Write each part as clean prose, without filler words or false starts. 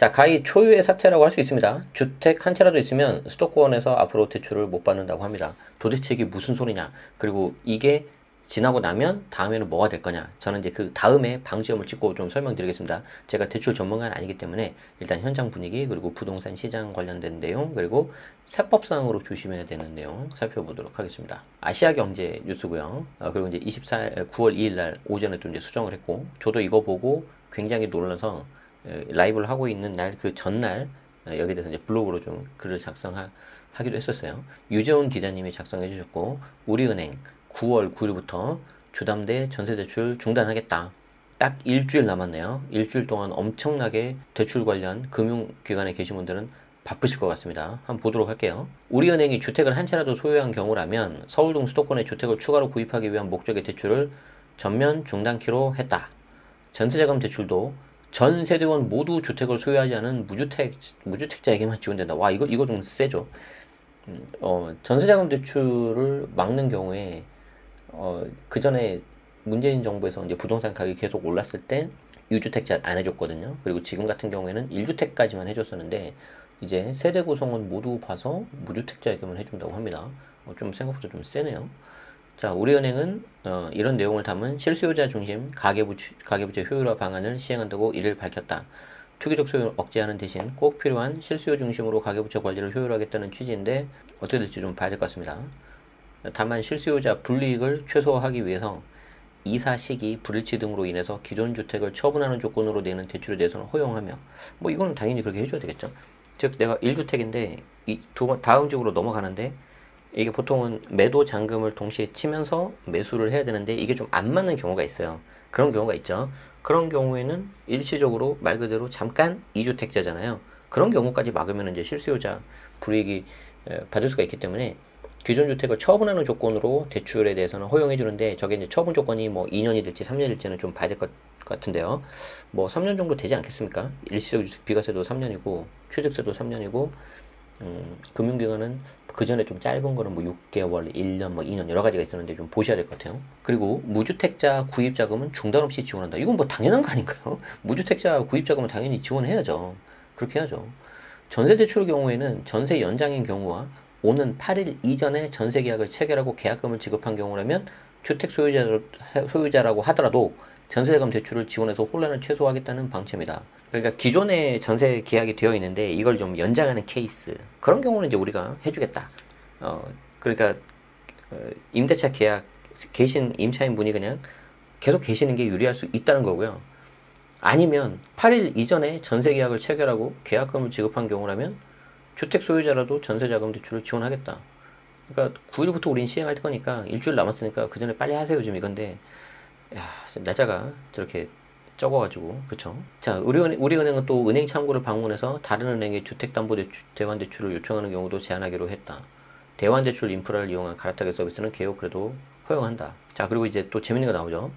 자, 가히 초유의 사태라고 할 수 있습니다. 주택 한 채라도 있으면 수도권에서 앞으로 대출을 못 받는다고 합니다. 도대체 이게 무슨 소리냐? 그리고 이게 지나고 나면 다음에는 뭐가 될 거냐? 저는 이제 그 다음에 방지점을 찍고 좀 설명드리겠습니다. 제가 대출 전문가는 아니기 때문에 일단 현장 분위기, 그리고 부동산 시장 관련된 내용, 그리고 세법상으로 조심해야 되는 내용 살펴보도록 하겠습니다. 아시아경제 뉴스고요. 그리고 이제 9월 2일 날 오전에 또 이제 수정을 했고, 저도 이거 보고 굉장히 놀라서 라이브를 하고 있는 날 그 전날 여기에 대해서 이제 블로그로 좀 글을 작성하기도 했었어요. 유재훈 기자님이 작성해 주셨고, 우리은행 9월 9일부터 주담대 전세대출 중단하겠다. 딱 일주일 남았네요. 일주일 동안 엄청나게 대출 관련 금융기관에 계신 분들은 바쁘실 것 같습니다. 한번 보도록 할게요. 우리은행이 주택을 한 채라도 소유한 경우라면 서울 등 수도권의 주택을 추가로 구입하기 위한 목적의 대출을 전면 중단키로 했다. 전세자금 대출도 전 세대원 모두 주택을 소유하지 않은 무주택자에게만 지원된다. 와, 이거 좀 세죠. 전세자금 대출을 막는 경우에 그 전에 문재인 정부에서 이제 부동산 가격이 계속 올랐을 때 유주택자 안 해줬거든요. 그리고 지금 같은 경우에는 1주택까지만 해줬었는데 이제 세대 구성원 모두 봐서 무주택자에게만 해준다고 합니다. 좀 생각보다 좀 세네요. 자, 우리은행은 이런 내용을 담은 실수요자 중심 가계부채 효율화 방안을 시행한다고 이를 밝혔다. 투기적 소유를 억제하는 대신 꼭 필요한 실수요 중심으로 가계부채 관리를 효율화하겠다는 취지인데 어떻게 될지 좀 봐야 될 것 같습니다. 다만 실수요자 불이익을 최소화하기 위해서 이사 시기, 불일치 등으로 인해서 기존 주택을 처분하는 조건으로 내는 대출에 대해서는 허용하며, 뭐 이거는 당연히 그렇게 해줘야 되겠죠. 즉 내가 1주택인데 다음 지역으로 넘어가는데 이게 보통은 매도 잔금을 동시에 치면서 매수를 해야 되는데 이게 좀 안 맞는 경우가 있어요. 그런 경우가 있죠. 그런 경우에는 일시적으로 말 그대로 잠깐 2주택자잖아요. 그런 경우까지 막으면 이제 실수요자 불이익이 받을 수가 있기 때문에 기존 주택을 처분하는 조건으로 대출에 대해서는 허용해 주는데, 저게 이제 처분 조건이 뭐 2년이 될지 3년일지는 좀 봐야 될 것 같은데요. 뭐 3년 정도 되지 않겠습니까? 일시적 비과세도 3년이고 취득세도 3년이고 금융기관은 그 전에 좀 짧은 거는 뭐 6개월, 1년, 뭐 2년 여러 가지가 있었는데 좀 보셔야 될 것 같아요. 그리고 무주택자 구입자금은 중단 없이 지원한다. 이건 뭐 당연한 거 아닌가요? 무주택자 구입자금은 당연히 지원해야죠. 그렇게 해야죠. 전세대출 경우에는 전세 연장인 경우와 오는 8일 이전에 전세 계약을 체결하고 계약금을 지급한 경우라면 주택 소유자라고 하더라도 전세자금 대출을 지원해서 혼란을 최소화하겠다는 방침이다. 그러니까 기존에 전세 계약이 되어 있는데 이걸 좀 연장하는 케이스, 그런 경우는 이제 우리가 해주겠다. 그러니까 임대차 계약 계신 임차인 분이 그냥 계속 계시는 게 유리할 수 있다는 거고요. 아니면 8일 이전에 전세 계약을 체결하고 계약금을 지급한 경우라면 주택 소유자라도 전세자금 대출을 지원하겠다. 그러니까 9일부터 우린 시행할 거니까 일주일 남았으니까 그 전에 빨리 하세요 지금 이건데, 야, 날짜가 저렇게 적어가지고, 그쵸? 자, 우리은행은 또 은행 창구를 방문해서 다른 은행의 주택담보대출, 대환대출을 요청하는 경우도 제한하기로 했다. 대환대출 인프라를 이용한 갈아타기 서비스는 개요 그래도 허용한다. 자, 그리고 이제 또 재밌는 거 나오죠.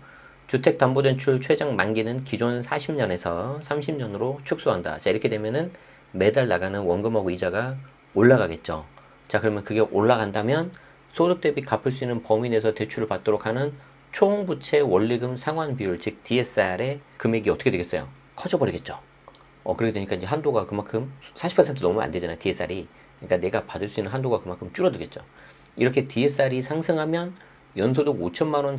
주택담보대출 최장 만기는 기존 40년에서 30년으로 축소한다. 자, 이렇게 되면은 매달 나가는 원금하고 이자가 올라가겠죠. 자, 그러면 그게 올라간다면 소득 대비 갚을 수 있는 범위 내에서 대출을 받도록 하는 총 부채 원리금 상환 비율, 즉 DSR의 금액이 어떻게 되겠어요? 커져버리겠죠. 그렇게 되니까 이제 한도가 그만큼 40% 넘으면 안 되잖아요, DSR이. 그러니까 내가 받을 수 있는 한도가 그만큼 줄어들겠죠. 이렇게 DSR이 상승하면 연소득 5천만 원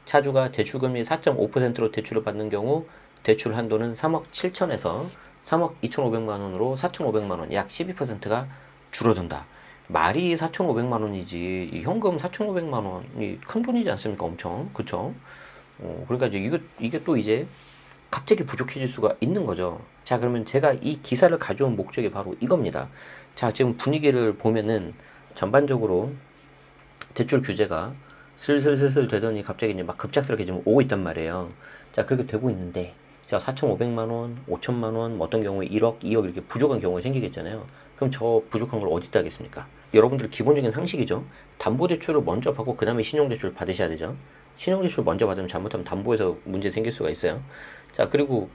차주가 대출금리 4.5%로 대출을 받는 경우 대출 한도는 3억 7천에서 3억 2,500만 원으로 4,500만 원, 약 12%가 줄어든다. 말이 4,500만 원이지 현금 4,500만 원이 큰 돈이지 않습니까? 엄청. 그쵸? 그러니까 이제 이게 또 이제 갑자기 부족해질 수가 있는 거죠. 자, 그러면 제가 이 기사를 가져온 목적이 바로 이겁니다. 자, 지금 분위기를 보면은 전반적으로 대출 규제가 슬슬 되더니 갑자기 이제 막 급작스럽게 지금 오고 있단 말이에요. 자, 그렇게 되고 있는데, 자, 4,500만 원, 5천만 원, 뭐 어떤 경우에 1억, 2억 이렇게 부족한 경우가 생기겠잖아요. 그럼 저 부족한 걸 어디다 하겠습니까? 여러분들 기본적인 상식이죠. 담보대출을 먼저 받고 그 다음에 신용대출 받으셔야 되죠. 신용대출 먼저 받으면 잘못하면 담보에서 문제 생길 수가 있어요. 자, 그리고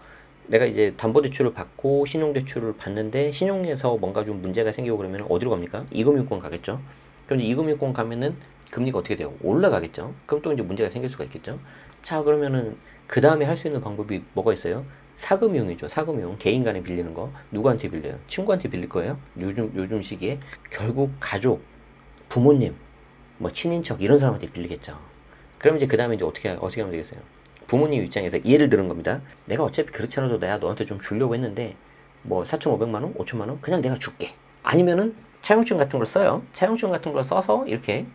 내가 이제 담보대출을 받고 신용대출을 받는데 신용에서 뭔가 좀 문제가 생기고 그러면 어디로 갑니까? 이금융권 가겠죠. 그럼 이제 이금융권 가면은 금리가 어떻게 돼요? 올라가겠죠. 그럼 또 이제 문제가 생길 수가 있겠죠. 자, 그러면은 그 다음에 할 수 있는 방법이 뭐가 있어요? 사금융이죠. 사금융. 개인 간에 빌리는 거. 누구한테 빌려요? 친구한테 빌릴 거예요. 요즘 시기에. 결국 가족, 부모님, 뭐 친인척 이런 사람한테 빌리겠죠. 그럼 이제 그 다음에 이제 어떻게 하면 되겠어요? 부모님 입장에서 예를 들은 겁니다. 내가 어차피 그렇지 않아도 내가 너한테 좀 주려고 했는데 뭐 4,500만 원, 5천만 원 그냥 내가 줄게. 아니면은 차용증 같은 걸 써요. 차용증 같은 걸 써서 이렇게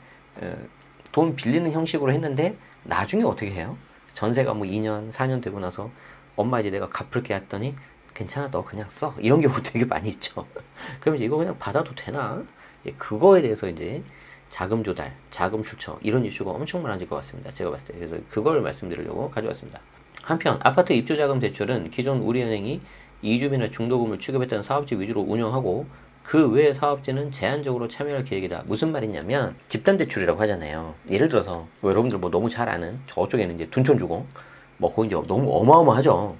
돈 빌리는 형식으로 했는데 나중에 어떻게 해요? 전세가 뭐 2년, 4년 되고 나서 엄마 이제 내가 갚을게 했더니 괜찮아 너 그냥 써. 이런 경우 되게 많이 있죠. 그럼 이제 이거 그냥 받아도 되나? 그거에 대해서 이제 자금 조달, 자금 출처 이런 이슈가 엄청 많아질 것 같습니다. 제가 봤을 때. 그래서 그걸 말씀드리려고 가져왔습니다. 한편 아파트 입주자금 대출은 기존 우리은행이 이주민의 중도금을 취급했던 사업지 위주로 운영하고 그 외 사업지는 제한적으로 참여할 계획이다. 무슨 말이냐면 집단대출이라고 하잖아요. 예를 들어서 뭐 여러분들 뭐 너무 잘 아는 저쪽에는 이제 둔촌주공 뭐 거기 이제 너무 어마어마하죠.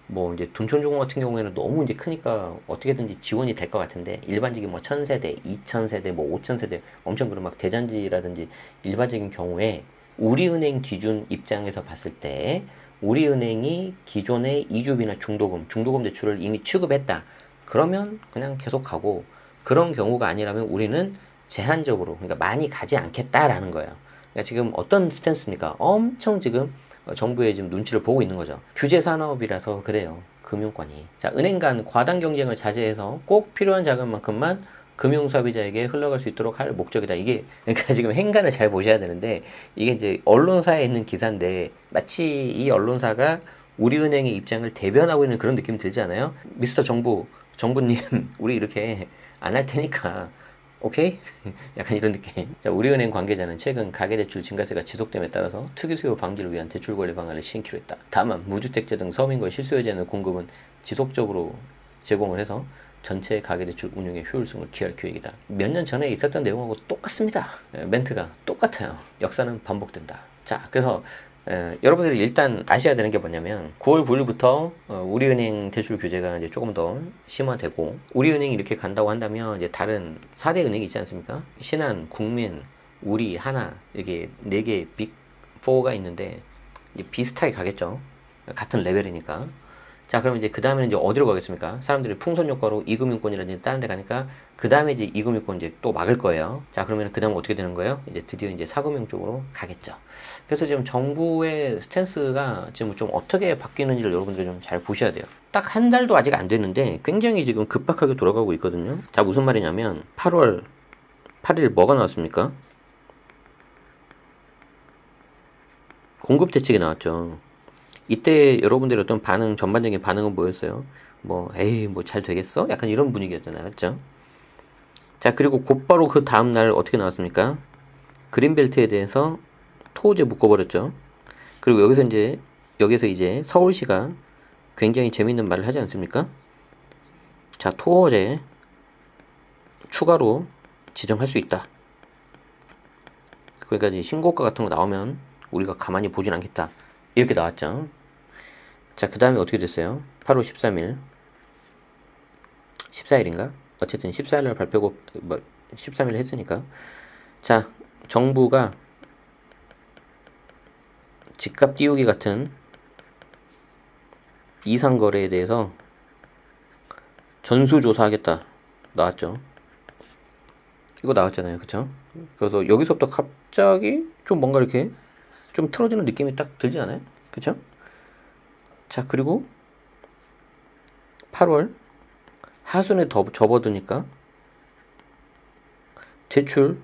뭐 이제 둔촌주공 같은 경우에는 너무 이제 크니까 어떻게든지 지원이 될 것 같은데 일반적인 뭐 1000세대, 2000세대, 뭐 5000세대 엄청 그런 막 대잔지라든지 일반적인 경우에 우리은행 기준 입장에서 봤을 때 우리은행이 기존의 이주비나 중도금 대출을 이미 취급했다. 그러면 그냥 계속 가고 그런 경우가 아니라면 우리는 제한적으로 그러니까 많이 가지 않겠다라는 거예요. 그러니까 지금 어떤 스탠스입니까? 엄청 지금 정부의 지금 눈치를 보고 있는 거죠. 규제 산업이라서 그래요. 금융권이. 자, 은행 간 과당 경쟁을 자제해서 꼭 필요한 자금만큼만 금융소비자에게 흘러갈 수 있도록 할 목적이다. 이게 그러니까 지금 행간을 잘 보셔야 되는데 이게 이제 언론사에 있는 기사인데 마치 이 언론사가 우리은행의 입장을 대변하고 있는 그런 느낌 들지 않아요? 미스터 정부님 우리 이렇게 안 할 테니까 오케이? 약간 이런 느낌. 자, 우리은행 관계자는 최근 가계대출 증가세가 지속됨에 따라서 투기 수요 방지를 위한 대출 관리 방안을 시행키로 했다. 다만 무주택자 등 서민과 실수요자에 대한 공급은 지속적으로 제공을 해서 전체 가계대출 운용의 효율성을 기할 계획이다. 몇 년 전에 있었던 내용하고 똑같습니다. 멘트가 똑같아요. 역사는 반복된다. 자, 그래서 여러분들이 일단 아셔야 되는 게 뭐냐면 9월 9일부터 우리은행 대출 규제가 이제 조금 더 심화되고 우리은행이 이렇게 간다고 한다면 이제 다른 4대 은행이 있지 않습니까? 신한, 국민, 우리, 하나 이렇게 4개 빅 4가 있는데 이제 비슷하게 가겠죠. 같은 레벨이니까. 자, 그러면 이제 그 다음에는 이제 어디로 가겠습니까? 사람들이 풍선 효과로 이금융권이라든지 다른 데 가니까 그 다음에 이제 이금융권 이제 또 막을 거예요. 자, 그러면 그 다음 어떻게 되는 거예요? 이제 드디어 이제 사금융 쪽으로 가겠죠. 그래서 지금 정부의 스탠스가 지금 좀 어떻게 바뀌는지를 여러분들이 좀 잘 보셔야 돼요. 딱 한 달도 아직 안 됐는데 굉장히 지금 급박하게 돌아가고 있거든요. 자, 무슨 말이냐면 8월 8일 뭐가 나왔습니까? 공급 대책이 나왔죠. 이때 여러분들의 어떤 반응, 전반적인 반응은 뭐였어요? 뭐, 에이, 뭐 잘 되겠어? 약간 이런 분위기였잖아요. 맞죠? 자, 그리고 곧바로 그 다음날 어떻게 나왔습니까? 그린벨트에 대해서 토호제 묶어버렸죠. 그리고 여기서 이제 서울시가 굉장히 재밌는 말을 하지 않습니까? 자, 토호제 추가로 지정할 수 있다. 그러니까 이제 신고가 같은 거 나오면 우리가 가만히 보진 않겠다. 이렇게 나왔죠. 자, 그 다음에 어떻게 됐어요? 8월 13일 14일인가? 어쨌든 14일날 발표고 뭐 13일 했으니까 자, 정부가 집값 띄우기 같은 이상거래에 대해서 전수조사하겠다 나왔죠. 이거 나왔잖아요. 그쵸? 그래서 여기서부터 갑자기 좀 뭔가 이렇게 좀 틀어지는 느낌이 딱 들지 않아요? 그쵸? 자, 그리고 8월 하순에 더 접어드니까 대출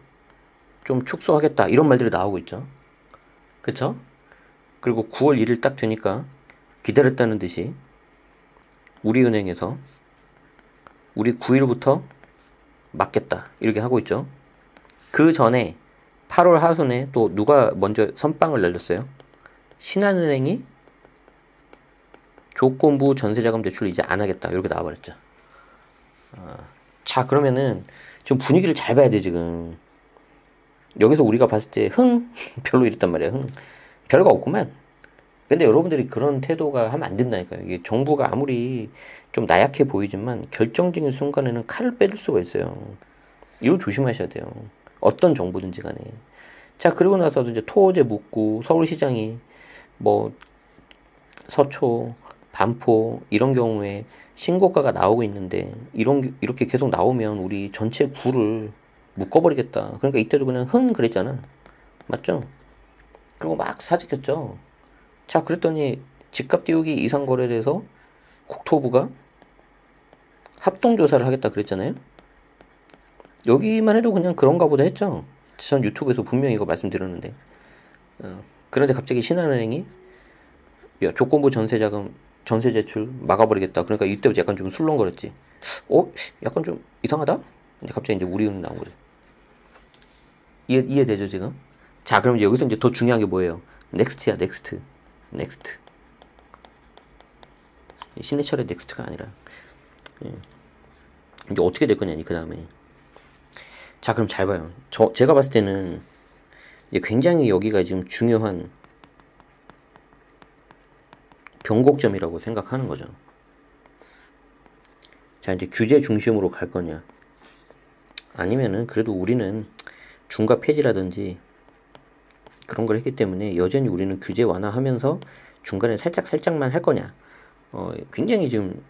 좀 축소하겠다 이런 말들이 나오고 있죠. 그쵸? 그리고 9월 1일 딱 되니까 기다렸다는 듯이 우리은행에서 우리 9일부터 맞겠다 이렇게 하고 있죠. 그 전에 8월 하순에 또 누가 먼저 선빵을 날렸어요? 신한은행이 조건부 전세자금 대출 이제 안 하겠다 이렇게 나와버렸죠. 자, 그러면은 지금 분위기를 잘 봐야 돼. 지금 여기서 우리가 봤을 때 별로 이랬단 말이야. 별거 없구만. 근데 여러분들이 그런 태도가 하면 안 된다니까요. 이게 정부가 아무리 좀 나약해 보이지만 결정적인 순간에는 칼을 빼들 수가 있어요. 이거 조심하셔야 돼요. 어떤 정부든지 간에. 자, 그리고 나서도 이제 토호제 묻고 서울시장이 뭐 서초 반포 이런 경우에 신고가가 나오고 있는데 이렇게 계속 나오면 우리 전체 구를 묶어버리겠다. 그러니까 이때도 그냥 그랬잖아. 맞죠? 그리고 막 사직했죠. 자, 그랬더니 집값 띄우기 이상 거래에 대해서 국토부가 합동조사를 하겠다 그랬잖아요. 여기만 해도 그냥 그런가 보다 했죠. 전 유튜브에서 분명히 이거 말씀드렸는데. 그런데 갑자기 신한은행이 야, 조건부 전세자금 전세 제출 막아버리겠다. 그러니까 이때부터 약간 좀 술렁거렸지. 약간 좀 이상하다? 근데 갑자기 이제 우리은행 나온 거죠. 이해되죠, 지금? 자, 그럼 이제 여기서 이제 더 중요한 게 뭐예요? 넥스트야, 넥스트. 넥스트. 신해철의 넥스트가 아니라. 이제 어떻게 될 거냐, 그 다음에. 자, 그럼 잘 봐요. 제가 봤을 때는 이제 굉장히 여기가 지금 중요한 변곡점이라고 생각하는 거죠. 자, 이제 규제 중심으로 갈 거냐. 아니면은 그래도 우리는 중과 폐지라든지 그런 걸 했기 때문에 여전히 우리는 규제 완화하면서 중간에 살짝만 할 거냐. 굉장히 지금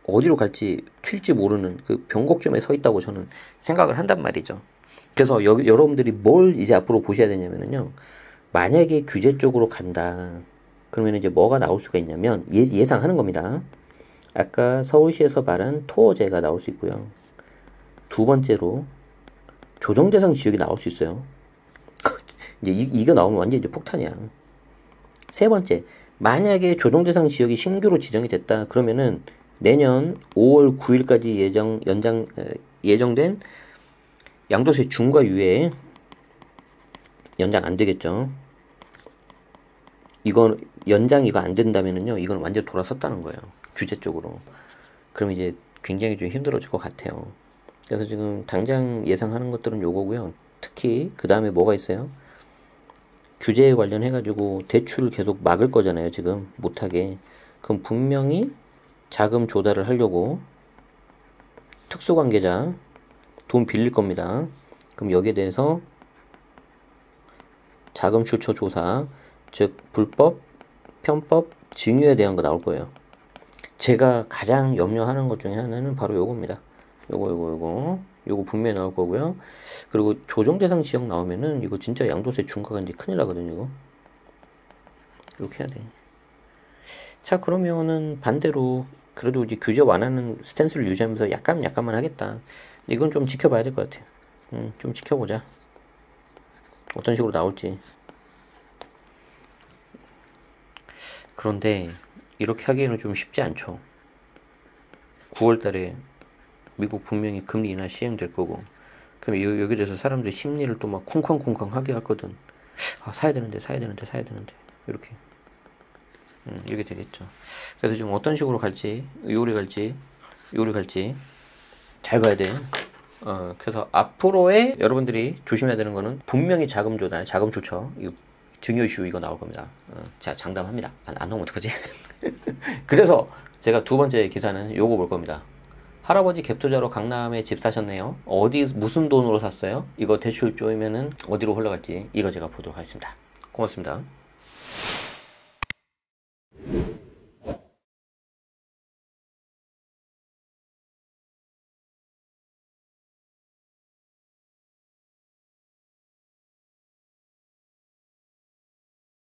어디로 갈지 튈지 모르는 그 변곡점에 서 있다고 저는 생각을 한단 말이죠. 그래서 여러분들이 뭘 이제 앞으로 보셔야 되냐면요. 만약에 규제 쪽으로 간다. 그러면 이제 뭐가 나올 수가 있냐면 예상하는 겁니다. 아까 서울시에서 말한 토어제가 나올 수 있고요. 두 번째로 조정대상 지역이 나올 수 있어요. 이제 이거 나오면 완전 이제 폭탄이야. 세 번째, 만약에 조정대상 지역이 신규로 지정이 됐다. 그러면은 내년 5월 9일까지 예정된 양도세 중과 유예 연장 안 되겠죠. 이거 안 된다면은요, 이건 완전 돌아섰다는 거예요. 규제 쪽으로. 그럼 이제 굉장히 좀 힘들어질 것 같아요. 그래서 지금 당장 예상하는 것들은 요거고요. 특히 그 다음에 뭐가 있어요? 규제에 관련해가지고 대출을 계속 막을 거잖아요. 지금 못하게. 그럼 분명히 자금 조달을 하려고 특수관계자 돈 빌릴 겁니다. 그럼 여기에 대해서 자금 출처 조사, 즉 불법, 편법, 증여에 대한 거 나올 거예요. 제가 가장 염려하는 것 중에 하나는 바로 요겁니다. 요거 분명히 나올 거고요. 그리고 조정대상 지역 나오면은 이거 진짜 양도세 중과가 이제 큰일 나거든요. 이거 이렇게 해야 돼. 자, 그러면은 반대로 그래도 이제 규제 완화는 스탠스를 유지하면서 약간만 하겠다. 이건 좀 지켜봐야 될 것 같아요. 좀 지켜보자. 어떤 식으로 나올지. 그런데 이렇게 하기에는 좀 쉽지 않죠. 9월 달에 미국 분명히 금리 인하 시행될 거고, 그럼 여기에 대해서 사람들이 심리를 또 막 쿵쾅쿵쾅 하게 하거든. 사야 되는데 이렇게 되겠죠. 그래서 지금 어떤 식으로 갈지, 요리 갈지 잘 봐야 돼. 그래서 앞으로의 여러분들이 조심해야 되는 거는 분명히 자금 조달, 자금 조처, 증여 이슈 이거 나올 겁니다. 제가 장담합니다. 안 나오면 어떡하지? 그래서 제가 두 번째 기사는 요거 볼 겁니다. 할아버지 갭투자로 강남에 집 사셨네요. 무슨 돈으로 샀어요? 이거 대출 쪼이면은 어디로 흘러갈지 이거 제가 보도록 하겠습니다. 고맙습니다.